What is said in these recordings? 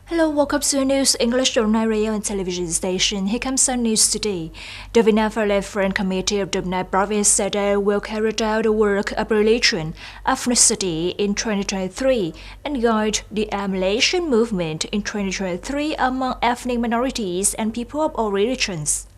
Hello, welcome to News English online radio and television station. Here comes some news today. The Vietnam Fairless Front Committee of the Nam Province said they will carry out the work of religion, ethnicity in 2023 and guide the assimilation movement in 2023 among ethnic minorities and people of all religions.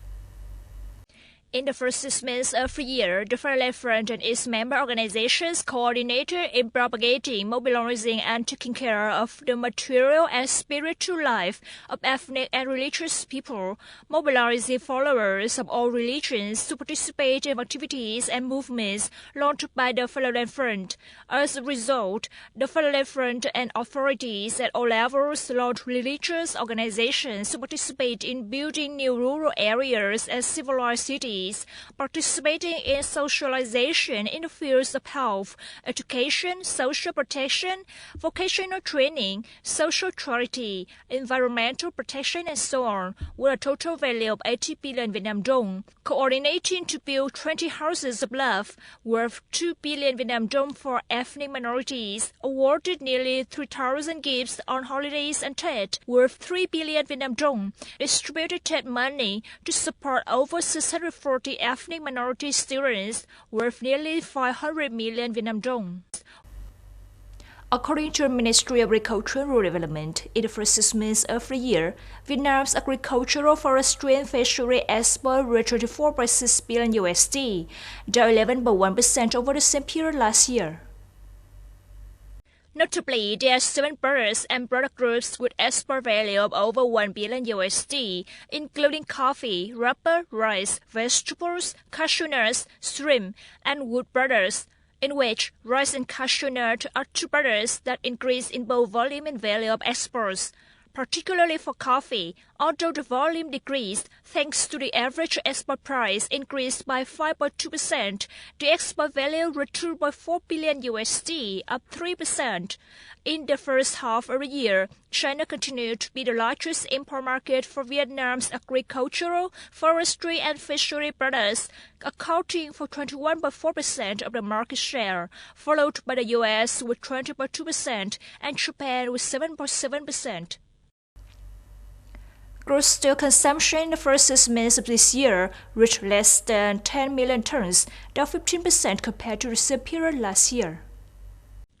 In the first 6 months of the year, the Fairless Front and its member organizations coordinated in propagating, mobilizing, and taking care of the material and spiritual life of ethnic and religious people, mobilizing followers of all religions to participate in activities and movements launched by the Fairless Front. As a result, the Fairless Front and authorities at all levels launched religious organizations to participate in building new rural areas and civilized cities, participating in socialization in the fields of health, education, social protection, vocational training, social charity, environmental protection, and so on, with a total value of 80 billion Vietnam dong, coordinating to build 20 houses of love worth 2 billion Vietnam dong for ethnic minorities, awarded nearly 3,000 gifts on holidays and TED worth 3 billion Vietnam dong, distributed TED money to support over 640 ethnic minority students worth nearly 500 million Vietnam dong. According to the Ministry of Agriculture and Rural Development, in the first 6 months of the year, Vietnam's agricultural, forestry, and fishery export reached $34.6 billion, down 11.1% over the same period last year. Notably, there are 7 products and product groups with export value of over $1 billion, including coffee, rubber, rice, vegetables, cashew nuts, shrimp, and wood products, in which rice and cashew nut are 2 products that increase in both volume and value of exports. Particularly for coffee, although the volume decreased thanks to the average export price increased by 5.2%, the export value reached $2.4 billion, up 3%. In the first half of the year, China continued to be the largest import market for Vietnam's agricultural, forestry, and fishery products, accounting for 21.4% of the market share, followed by the US with 20.2% and Japan with 7.7%. Gross steel consumption in the first 6 months of this year reached less than 10 million tons, down 15% compared to the same period last year.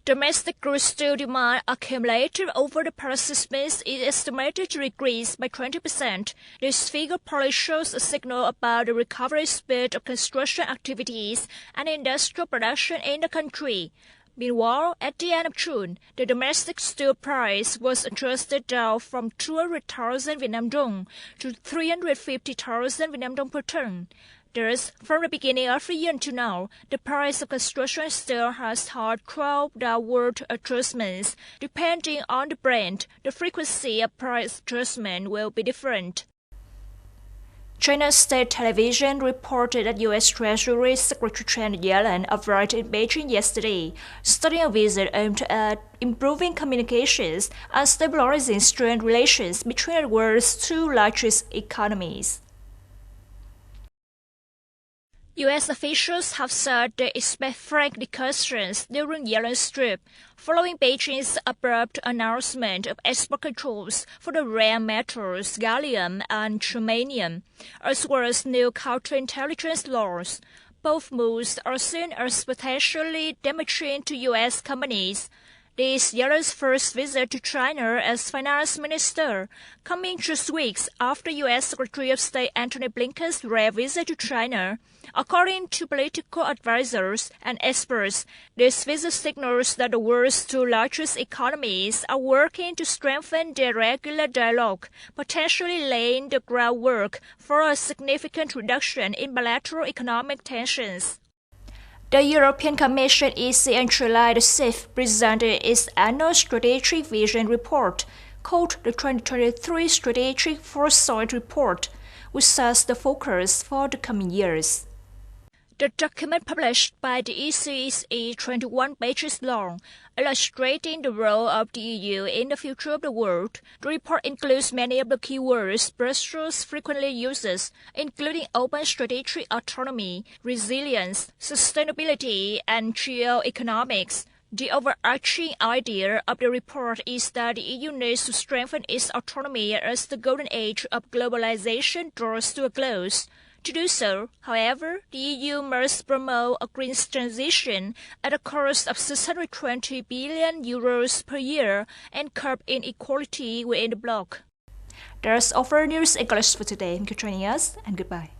Domestic gross steel demand accumulated over the past 6 months is estimated to decrease by 20%. This figure probably shows a signal about the recovery speed of construction activities and industrial production in the country. Meanwhile, at the end of June, the domestic steel price was adjusted down from 200,000 Vietnam dong to 350,000 Vietnam dong per ton. Thus, from the beginning of the year until now, the price of construction steel has had 12 downward adjustments. Depending on the brand, the frequency of price adjustment will be different. China's state television reported that U.S. Treasury Secretary Janet Yellen arrived in Beijing yesterday, starting a visit aimed at improving communications and stabilizing strained relations between the world's 2 largest economies. U.S. officials have said they expect frank discussions during Yellen's trip, following Beijing's abrupt announcement of export controls for the rare metals gallium and germanium, as well as new counterintelligence laws. Both moves are seen as potentially damaging to U.S. companies. This is Yellen's first visit to China as finance minister, coming just weeks after U.S. Secretary of State Antony Blinken's rare visit to China. According to political advisors and experts, this visit signals that the world's 2 largest economies are working to strengthen their regular dialogue, potentially laying the groundwork for a significant reduction in bilateral economic tensions. The European Commission EC on July the 6th presented its annual strategic vision report, called the 2023 Strategic Foresight Report, which sets the focus for the coming years. The document published by the EC is 21 pages long, illustrating the role of the EU in the future of the world. The report includes many of the keywords Brussels frequently uses, including open strategic autonomy, resilience, sustainability, and geoeconomics. The overarching idea of the report is that the EU needs to strengthen its autonomy as the golden age of globalization draws to a close. To do so, however, the EU must promote a green transition at a cost of 620 billion euros per year and curb inequality within the bloc. That's all for News English for today. Thank you for joining us, and goodbye.